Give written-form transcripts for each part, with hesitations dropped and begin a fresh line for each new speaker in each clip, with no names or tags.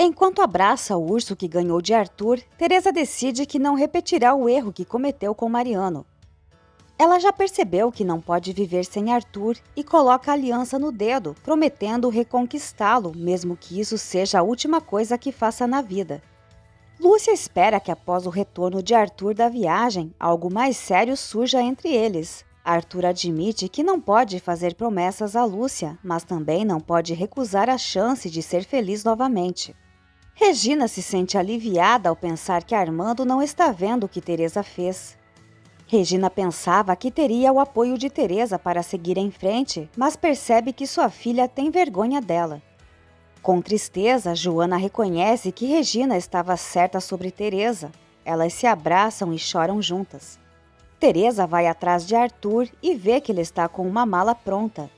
Enquanto abraça o urso que ganhou de Arthur, Teresa decide que não repetirá o erro que cometeu com Mariano. Ela já percebeu que não pode viver sem Arthur e coloca a aliança no dedo, prometendo reconquistá-lo, mesmo que isso seja a última coisa que faça na vida. Lúcia espera que após o retorno de Arthur da viagem, algo mais sério surja entre eles. Arthur admite que não pode fazer promessas a Lúcia, mas também não pode recusar a chance de ser feliz novamente. Regina se sente aliviada ao pensar que Armando não está vendo o que Teresa fez. Regina pensava que teria o apoio de Teresa para seguir em frente, mas percebe que sua filha tem vergonha dela. Com tristeza, Joana reconhece que Regina estava certa sobre Teresa. Elas se abraçam e choram juntas. Teresa vai atrás de Arthur e vê que ele está com uma mala pronta.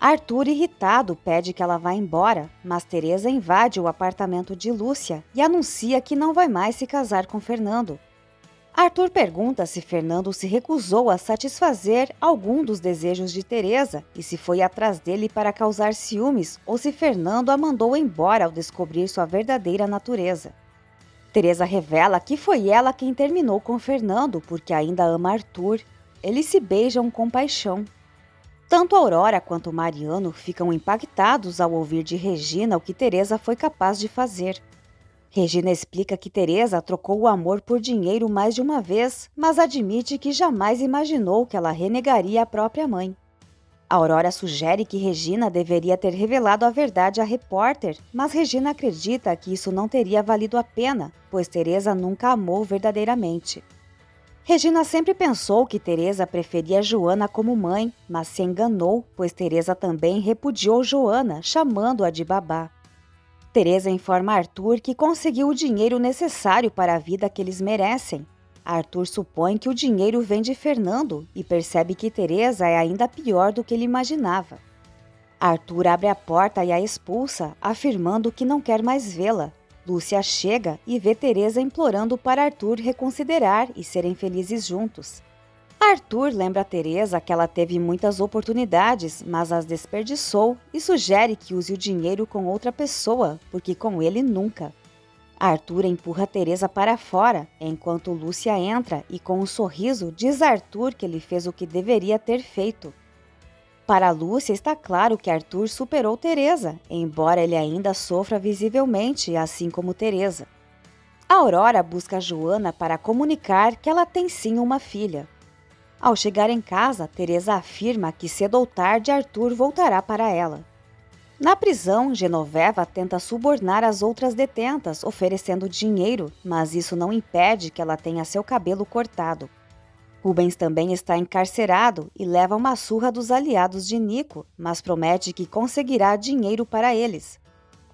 Arthur, irritado, pede que ela vá embora, mas Teresa invade o apartamento de Lúcia e anuncia que não vai mais se casar com Fernando. Arthur pergunta se Fernando se recusou a satisfazer algum dos desejos de Teresa e se foi atrás dele para causar ciúmes ou se Fernando a mandou embora ao descobrir sua verdadeira natureza. Teresa revela que foi ela quem terminou com Fernando porque ainda ama Arthur. Eles se beijam com paixão. Tanto Aurora quanto Mariano ficam impactados ao ouvir de Regina o que Teresa foi capaz de fazer. Regina explica que Teresa trocou o amor por dinheiro mais de uma vez, mas admite que jamais imaginou que ela renegaria a própria mãe. Aurora sugere que Regina deveria ter revelado a verdade à repórter, mas Regina acredita que isso não teria valido a pena, pois Teresa nunca amou verdadeiramente. Regina sempre pensou que Teresa preferia Joana como mãe, mas se enganou, pois Teresa também repudiou Joana, chamando-a de babá. Teresa informa Arthur que conseguiu o dinheiro necessário para a vida que eles merecem. Arthur supõe que o dinheiro vem de Fernando e percebe que Teresa é ainda pior do que ele imaginava. Arthur abre a porta e a expulsa, afirmando que não quer mais vê-la. Lúcia chega e vê Teresa implorando para Arthur reconsiderar e serem felizes juntos. Arthur lembra a Teresa que ela teve muitas oportunidades, mas as desperdiçou e sugere que use o dinheiro com outra pessoa, porque com ele nunca. Arthur empurra Teresa para fora, enquanto Lúcia entra e com um sorriso diz a Arthur que ele fez o que deveria ter feito. Para Lúcia está claro que Arthur superou Teresa, embora ele ainda sofra visivelmente, assim como Teresa. Aurora busca Joana para comunicar que ela tem sim uma filha. Ao chegar em casa, Teresa afirma que cedo ou tarde Arthur voltará para ela. Na prisão, Genoveva tenta subornar as outras detentas, oferecendo dinheiro, mas isso não impede que ela tenha seu cabelo cortado. Rubens também está encarcerado e leva uma surra dos aliados de Nico, mas promete que conseguirá dinheiro para eles.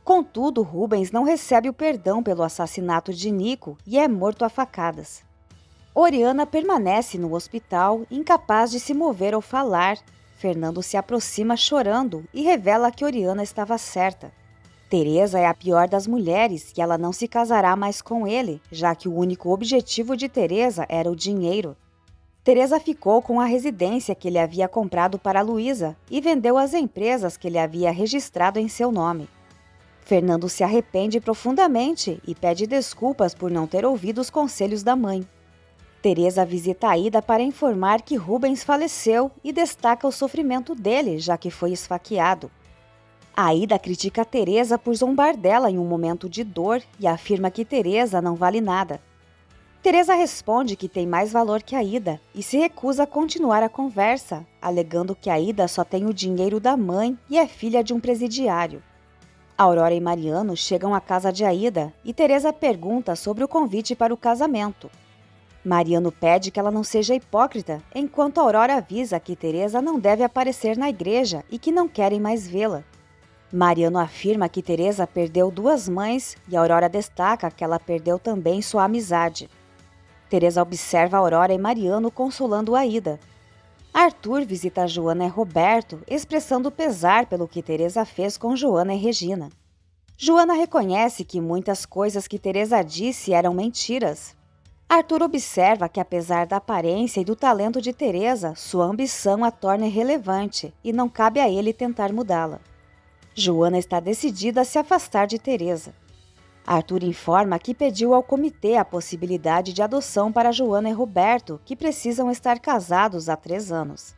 Contudo, Rubens não recebe o perdão pelo assassinato de Nico e é morto a facadas. Oriana permanece no hospital, incapaz de se mover ou falar. Fernando se aproxima chorando e revela que Oriana estava certa. Teresa é a pior das mulheres e ela não se casará mais com ele, já que o único objetivo de Teresa era o dinheiro. Teresa ficou com a residência que ele havia comprado para Luísa e vendeu as empresas que ele havia registrado em seu nome. Fernando se arrepende profundamente e pede desculpas por não ter ouvido os conselhos da mãe. Teresa visita Aida para informar que Rubens faleceu e destaca o sofrimento dele, já que foi esfaqueado. Aida critica Teresa por zombar dela em um momento de dor e afirma que Teresa não vale nada. Teresa responde que tem mais valor que Aida e se recusa a continuar a conversa, alegando que Aida só tem o dinheiro da mãe e é filha de um presidiário. Aurora e Mariano chegam à casa de Aida e Teresa pergunta sobre o convite para o casamento. Mariano pede que ela não seja hipócrita, enquanto Aurora avisa que Teresa não deve aparecer na igreja e que não querem mais vê-la. Mariano afirma que Teresa perdeu 2 mães e Aurora destaca que ela perdeu também sua amizade. Teresa observa Aurora e Mariano consolando Aida. Arthur visita Joana e Roberto, expressando pesar pelo que Teresa fez com Joana e Regina. Joana reconhece que muitas coisas que Teresa disse eram mentiras. Arthur observa que, apesar da aparência e do talento de Teresa, sua ambição a torna irrelevante e não cabe a ele tentar mudá-la. Joana está decidida a se afastar de Teresa. Arthur informa que pediu ao comitê a possibilidade de adoção para Joana e Roberto, que precisam estar casados há 3 anos.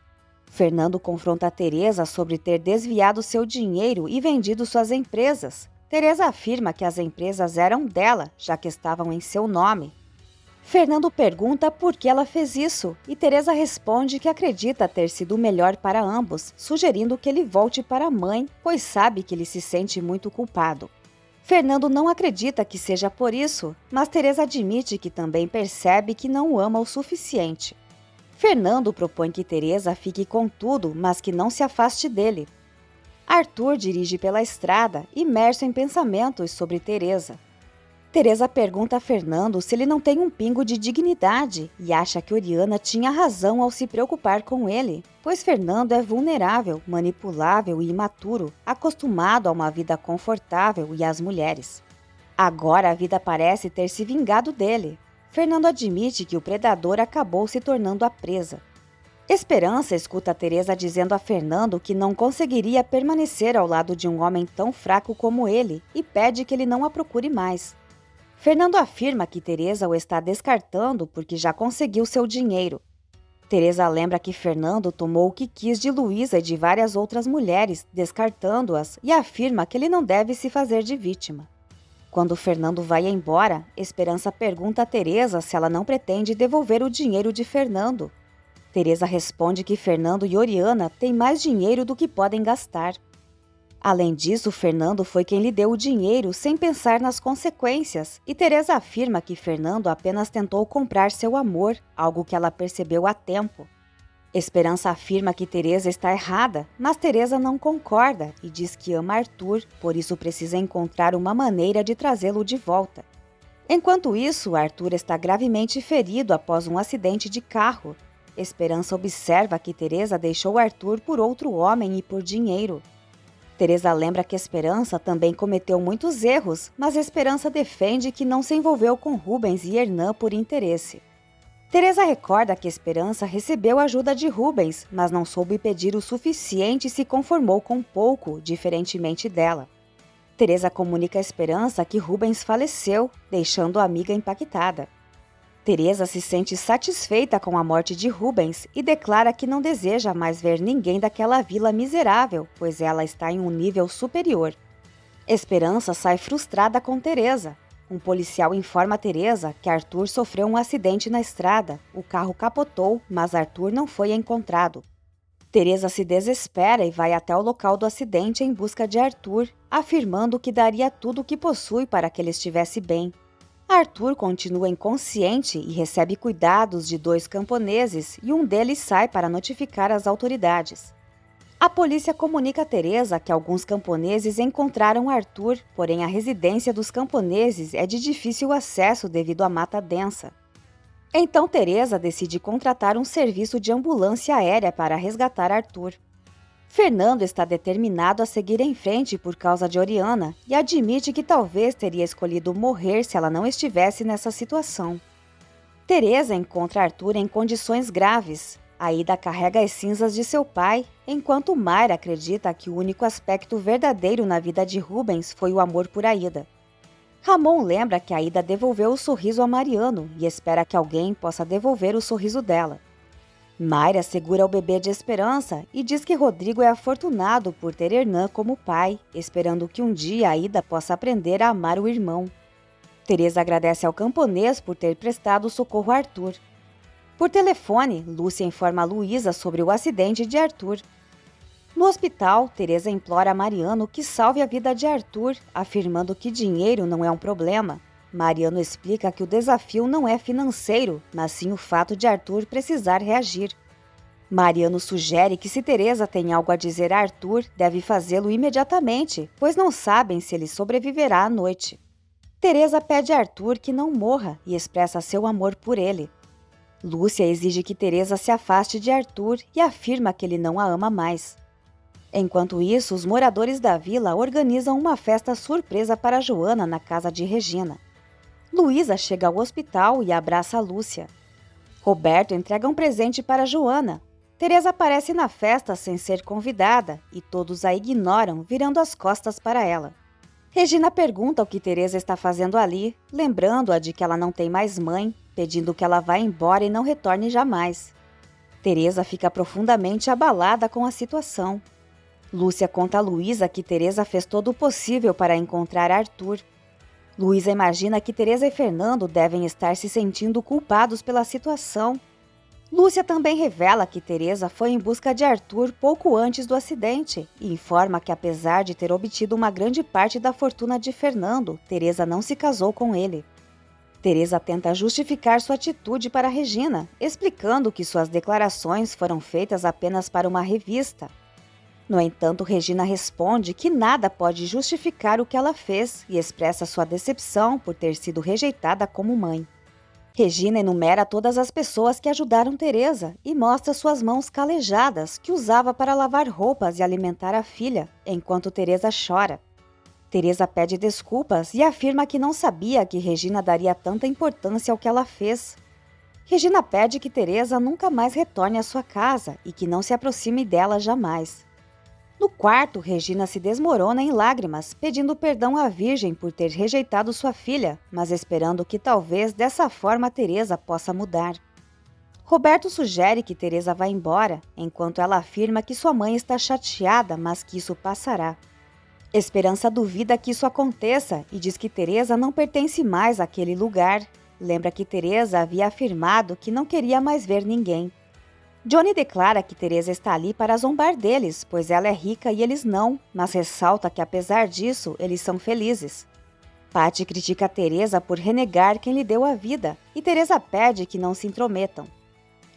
Fernando confronta Teresa sobre ter desviado seu dinheiro e vendido suas empresas. Teresa afirma que as empresas eram dela, já que estavam em seu nome. Fernando pergunta por que ela fez isso e Teresa responde que acredita ter sido o melhor para ambos, sugerindo que ele volte para a mãe, pois sabe que ele se sente muito culpado. Fernando não acredita que seja por isso, mas Teresa admite que também percebe que não o ama o suficiente. Fernando propõe que Teresa fique com tudo, mas que não se afaste dele. Arthur dirige pela estrada, imerso em pensamentos sobre Teresa. Teresa pergunta a Fernando se ele não tem um pingo de dignidade e acha que Oriana tinha razão ao se preocupar com ele, pois Fernando é vulnerável, manipulável e imaturo, acostumado a uma vida confortável e às mulheres. Agora a vida parece ter se vingado dele. Fernando admite que o predador acabou se tornando a presa. Esperança escuta Teresa dizendo a Fernando que não conseguiria permanecer ao lado de um homem tão fraco como ele e pede que ele não a procure mais. Fernando afirma que Teresa o está descartando porque já conseguiu seu dinheiro. Teresa lembra que Fernando tomou o que quis de Luísa e de várias outras mulheres, descartando-as, e afirma que ele não deve se fazer de vítima. Quando Fernando vai embora, Esperança pergunta a Teresa se ela não pretende devolver o dinheiro de Fernando. Teresa responde que Fernando e Oriana têm mais dinheiro do que podem gastar. Além disso, Fernando foi quem lhe deu o dinheiro sem pensar nas consequências, e Teresa afirma que Fernando apenas tentou comprar seu amor, algo que ela percebeu a tempo. Esperança afirma que Teresa está errada, mas Teresa não concorda e diz que ama Arthur, por isso precisa encontrar uma maneira de trazê-lo de volta. Enquanto isso, Arthur está gravemente ferido após um acidente de carro. Esperança observa que Teresa deixou Arthur por outro homem e por dinheiro. Teresa lembra que Esperança também cometeu muitos erros, mas Esperança defende que não se envolveu com Rubens e Hernan por interesse. Teresa recorda que Esperança recebeu ajuda de Rubens, mas não soube pedir o suficiente e se conformou com pouco, diferentemente dela. Teresa comunica a Esperança que Rubens faleceu, deixando a amiga impactada. Teresa se sente satisfeita com a morte de Rubens e declara que não deseja mais ver ninguém daquela vila miserável, pois ela está em um nível superior. Esperança sai frustrada com Teresa. Um policial informa a Teresa que Arthur sofreu um acidente na estrada. O carro capotou, mas Arthur não foi encontrado. Teresa se desespera e vai até o local do acidente em busca de Arthur, afirmando que daria tudo o que possui para que ele estivesse bem. Arthur continua inconsciente e recebe cuidados de 2 camponeses e um deles sai para notificar as autoridades. A polícia comunica a Teresa que alguns camponeses encontraram Arthur, porém a residência dos camponeses é de difícil acesso devido à mata densa. Então Teresa decide contratar um serviço de ambulância aérea para resgatar Arthur. Fernando está determinado a seguir em frente por causa de Oriana e admite que talvez teria escolhido morrer se ela não estivesse nessa situação. Teresa encontra Arthur em condições graves. Aida carrega as cinzas de seu pai, enquanto Mayra acredita que o único aspecto verdadeiro na vida de Rubens foi o amor por Aida. Ramon lembra que Aida devolveu o sorriso a Mariano e espera que alguém possa devolver o sorriso dela. Mayra segura o bebê de Esperança e diz que Rodrigo é afortunado por ter Hernan como pai, esperando que um dia Aida possa aprender a amar o irmão. Teresa agradece ao camponês por ter prestado socorro a Arthur. Por telefone, Lúcia informa a Luísa sobre o acidente de Arthur. No hospital, Teresa implora a Mariano que salve a vida de Arthur, afirmando que dinheiro não é um problema. Mariano explica que o desafio não é financeiro, mas sim o fato de Arthur precisar reagir. Mariano sugere que se Teresa tem algo a dizer a Arthur, deve fazê-lo imediatamente, pois não sabem se ele sobreviverá à noite. Teresa pede a Arthur que não morra e expressa seu amor por ele. Lúcia exige que Teresa se afaste de Arthur e afirma que ele não a ama mais. Enquanto isso, os moradores da vila organizam uma festa surpresa para Joana na casa de Regina. Luísa chega ao hospital e abraça a Lúcia. Roberto entrega um presente para Joana. Teresa aparece na festa sem ser convidada e todos a ignoram, virando as costas para ela. Regina pergunta o que Teresa está fazendo ali, lembrando-a de que ela não tem mais mãe, pedindo que ela vá embora e não retorne jamais. Teresa fica profundamente abalada com a situação. Lúcia conta a Luísa que Teresa fez todo o possível para encontrar Arthur. Luísa imagina que Teresa e Fernando devem estar se sentindo culpados pela situação. Lúcia também revela que Teresa foi em busca de Arthur pouco antes do acidente e informa que, apesar de ter obtido uma grande parte da fortuna de Fernando, Teresa não se casou com ele. Teresa tenta justificar sua atitude para Regina, explicando que suas declarações foram feitas apenas para uma revista. No entanto, Regina responde que nada pode justificar o que ela fez e expressa sua decepção por ter sido rejeitada como mãe. Regina enumera todas as pessoas que ajudaram Teresa e mostra suas mãos calejadas que usava para lavar roupas e alimentar a filha, enquanto Teresa chora. Teresa pede desculpas e afirma que não sabia que Regina daria tanta importância ao que ela fez. Regina pede que Teresa nunca mais retorne à sua casa e que não se aproxime dela jamais. No quarto, Regina se desmorona em lágrimas, pedindo perdão à Virgem por ter rejeitado sua filha, mas esperando que talvez dessa forma Teresa possa mudar. Roberto sugere que Teresa vá embora, enquanto ela afirma que sua mãe está chateada, mas que isso passará. Esperança duvida que isso aconteça e diz que Teresa não pertence mais àquele lugar. Lembra que Teresa havia afirmado que não queria mais ver ninguém. Johnny declara que Teresa está ali para zombar deles, pois ela é rica e eles não, mas ressalta que apesar disso, eles são felizes. Patty critica Teresa por renegar quem lhe deu a vida, e Teresa pede que não se intrometam.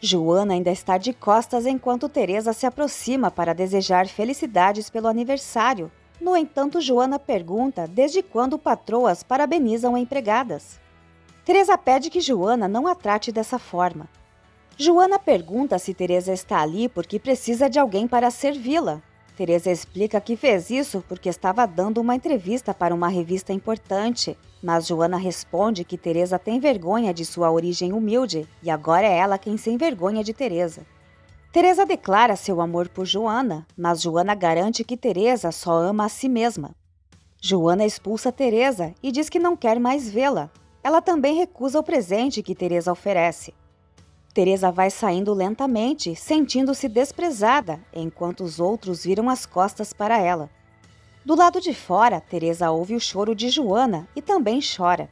Joana ainda está de costas enquanto Teresa se aproxima para desejar felicidades pelo aniversário. No entanto, Joana pergunta desde quando patroas parabenizam empregadas. Teresa pede que Joana não a trate dessa forma. Joana pergunta se Teresa está ali porque precisa de alguém para servi-la. Teresa explica que fez isso porque estava dando uma entrevista para uma revista importante, mas Joana responde que Teresa tem vergonha de sua origem humilde e agora é ela quem se envergonha de Teresa. Teresa declara seu amor por Joana, mas Joana garante que Teresa só ama a si mesma. Joana expulsa Teresa e diz que não quer mais vê-la. Ela também recusa o presente que Teresa oferece. Teresa vai saindo lentamente, sentindo-se desprezada, enquanto os outros viram as costas para ela. Do lado de fora, Teresa ouve o choro de Joana e também chora.